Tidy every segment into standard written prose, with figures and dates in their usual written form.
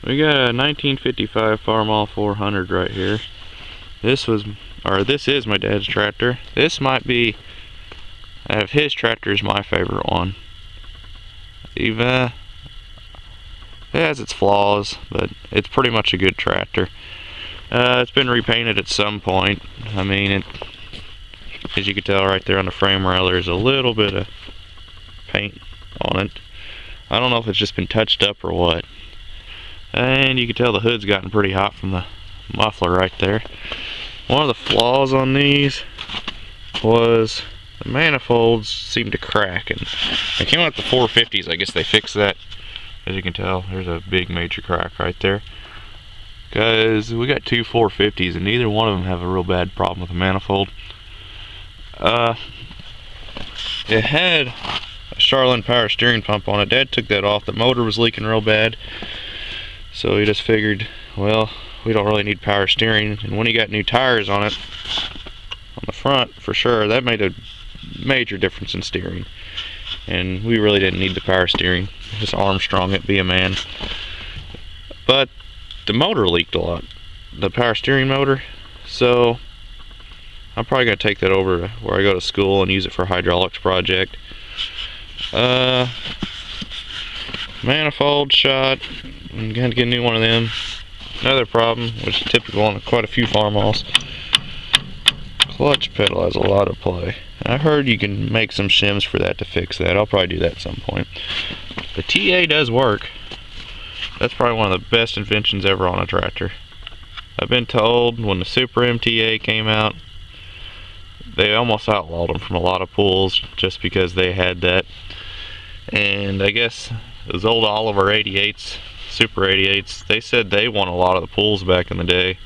We got a 1955 Farmall 400 right here. This is my dad's tractor. This might be, out of his tractors, my favorite one. It has its flaws, but it's pretty much a good tractor. It's been repainted at some point. I mean, as you can tell right there on the frame rail, there's a little bit of paint on it. I don't know if it's just been touched up or what. And you can tell the hood's gotten pretty hot from the muffler right there. One of the flaws on these was the manifolds seem to crack, and they came out with the 450s. I guess they fixed that. As you can tell, there's a big major crack right there. Because we got two 450s, and neither one of them have a real bad problem with the manifold. It had a Charlin power steering pump on it. Dad took that off. The motor was leaking real bad. So he just figured, well, we don't really need power steering. And when he got new tires on it, on the front, for sure, that made a major difference in steering. And we really didn't need the power steering. Just Armstrong it, be a man. But the motor leaked a lot, the power steering motor. So I'm probably going to take that over where I go to school and use it for a hydraulics project. Manifold shot. I'm going to get a new one of them. Another problem, which is typical on quite a few Farmalls. Clutch pedal has a lot of play. I heard you can make some shims for that to fix that. I'll probably do that at some point. The TA does work. That's probably one of the best inventions ever on a tractor. I've been told when the Super MTA came out, they almost outlawed them from a lot of pools just because they had that. And I guess those old Oliver 88s, Super 88s, they said they won a lot of the pools back in the day.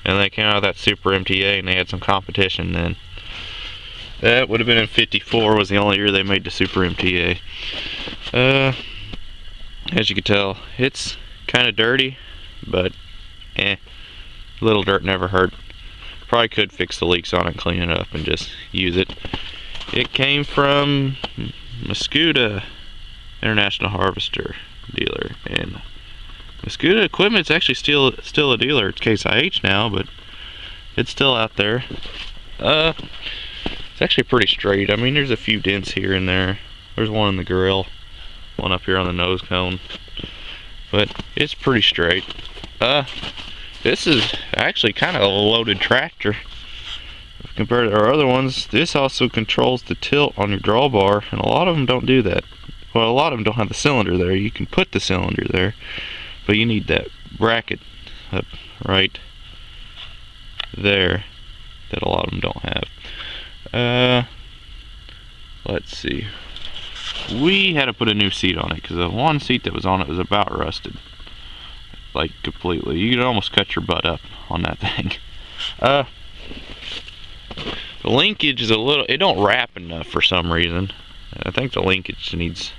And they came out with that Super MTA and they had some competition then. That would have been in '54, was the only year they made the Super MTA. As you can tell, it's kind of dirty, but little dirt never hurt. Probably could fix the leaks on it, clean it up, and just use it. It came from Muscuda International Harvester dealer, and Muscuda Equipment's actually still a dealer. It's Case IH now, but it's still out there. It's actually pretty straight. I mean, there's a few dents here and there. There's one in the grill, one up here on the nose cone, but it's pretty straight. This is actually kind of a loaded tractor compared to our other ones. This also controls the tilt on your drawbar, and a lot of them don't do that. Well, a lot of them don't have the cylinder there. You can put the cylinder there, but you need that bracket up right there that a lot of them don't have. Let's see. We had to put a new seat on it because the one seat that was on it was about rusted, like completely. You could almost cut your butt up on that thing. The linkage is it don't wrap enough for some reason. I think the linkage needs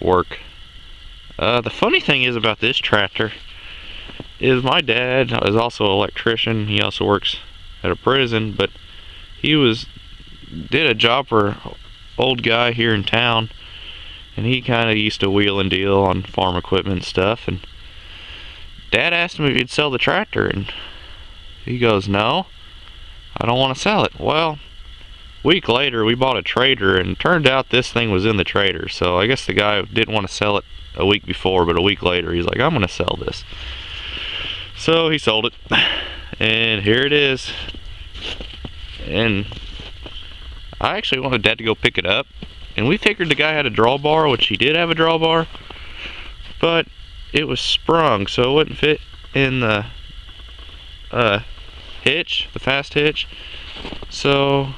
work. The funny thing is about this tractor is my dad is also an electrician. He also works at a prison, but he did a job for an old guy here in town, and he kind of used to wheel and deal on farm equipment and stuff, and Dad asked him if he'd sell the tractor, and he goes, "No, I don't want to sell it." Well, a week later we bought a trailer, and it turned out this thing was in the trailer. So I guess the guy didn't want to sell it a week before, but a week later he's like, "I'm going to sell this." So he sold it, and here it is. And I actually wanted Dad to go pick it up, and we figured the guy had a drawbar, which he did have a drawbar, but it was sprung, so it wouldn't fit in the hitch, the fast hitch. So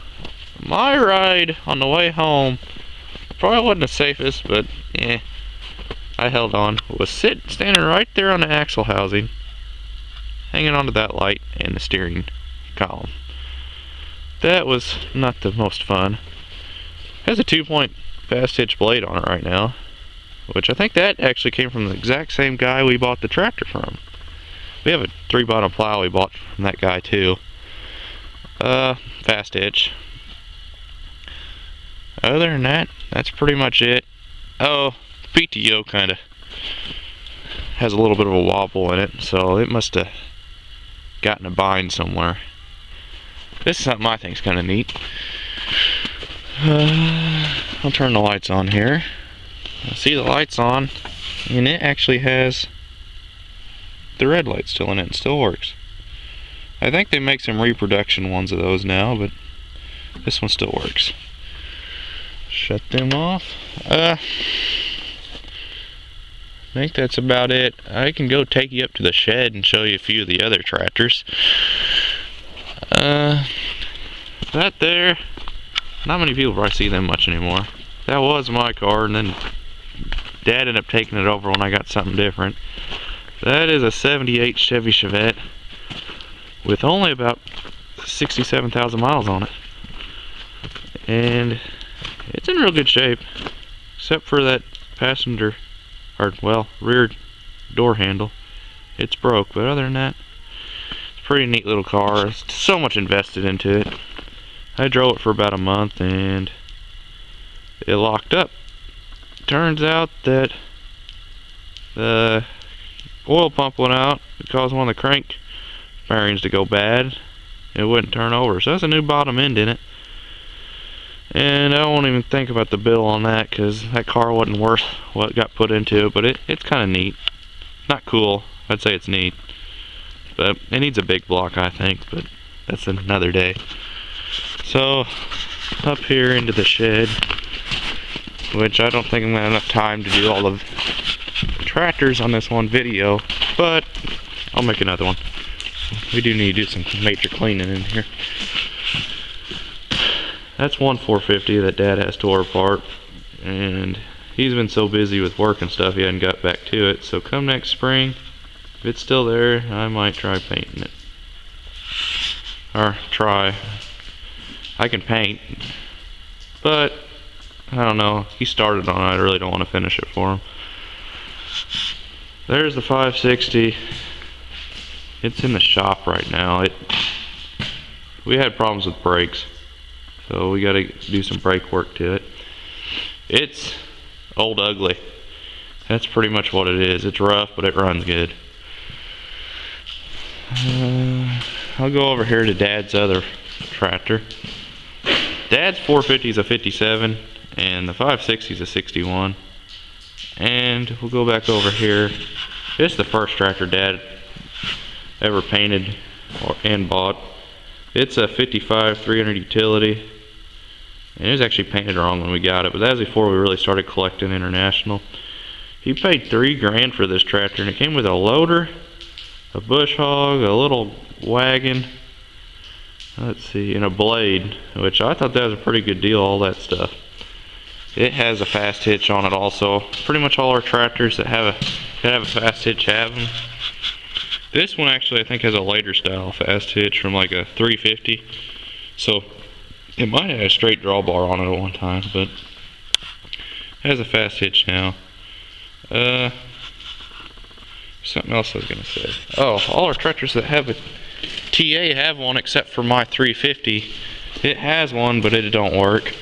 my ride on the way home probably wasn't the safest, but I held on. Was standing right there on the axle housing, hanging onto that light and the steering column. That was not the most fun. It has a 2-point fast hitch blade on it right now, which I think that actually came from the exact same guy we bought the tractor from. We have a 3-bottom plow we bought from that guy too. Fast hitch. Other than that, that's pretty much it. Oh, the PTO kind of has a little bit of a wobble in it, so it must have gotten a bind somewhere. This is something I think is kind of neat. I'll turn the lights on here. I see the lights on, and it actually has the red light still in it. It still works. I think they make some reproduction ones of those now, but this one still works. Shut them off. I think that's about it. I can go take you up to the shed and show you a few of the other tractors. That there, not many people probably see them much anymore. That was my car, and then Dad ended up taking it over when I got something different. That is a 78 Chevy Chevette with only about 67,000 miles on it. And it's in real good shape, except for that passenger, or well, rear door handle. It's broke, but other than that, it's a pretty neat little car. It's so much invested into it. I drove it for about a month and it locked up. Turns out that the oil pump went out. It caused one of the crank bearings to go bad. It wouldn't turn over, so that's a new bottom end in it. And I won't even think about the bill on that, because that car wasn't worth what got put into it, but it's kind of neat. Not cool, I'd say it's neat. But it needs a big block, I think, but that's another day. So, up here into the shed, which I don't think I'm going to have enough time to do all of the tractors on this one video, but I'll make another one. We do need to do some major cleaning in here. That's one 450 that Dad has tore apart, and he's been so busy with work and stuff he hadn't got back to it. So come next spring, if it's still there, I might try painting it. Or try. I can paint, but I don't know. He started on it. I really don't want to finish it for him. There's the 560. It's in the shop right now. We had problems with brakes, so we got to do some brake work to it. It's old ugly. That's pretty much what it is. It's rough, but it runs good. I'll go over here to Dad's other tractor. Dad's 450 is a 57, and the 560 is a 61. And we'll go back over here. This is the first tractor Dad ever painted and bought. It's a 55 300 utility, and it was actually painted wrong when we got it, but that was before we really started collecting international. He paid $3 grand for this tractor, and it came with a loader, a bush hog, a little wagon, let's see, and a blade, which I thought that was a pretty good deal, all that stuff. It has a fast hitch on it also. Pretty much all our tractors that have a fast hitch have them. This one actually I think has a later style fast hitch from like a 350. So it might have a straight drawbar on it at one time, but it has a fast hitch now. Something else I was gonna say. Oh, all our tractors that have a TA have one except for my 350. It has one, but it don't work.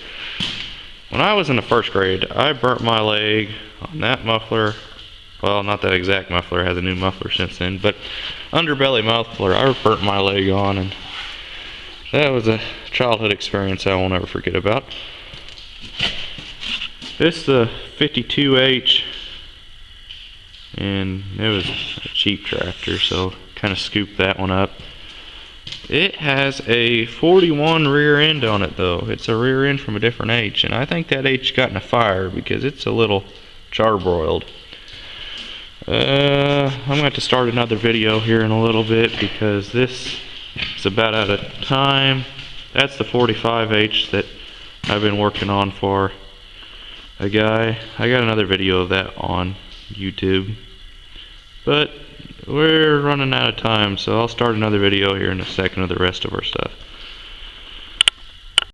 When I was in the first grade, I burnt my leg on that muffler. Well, not that exact muffler, it has a new muffler since then, but underbelly muffler I burnt my leg on, and that was a childhood experience I won't ever forget about. This is the 52H, and it was a cheap tractor, so kind of scooped that one up. It has a 41 rear end on it though. It's a rear end from a different H, and I think that H got in a fire because it's a little charbroiled. I'm going to have to start another video here in a little bit because this is about out of time. That's the 45H that I've been working on for a guy. I got another video of that on YouTube, but we're running out of time, so I'll start another video here in a second of the rest of our stuff.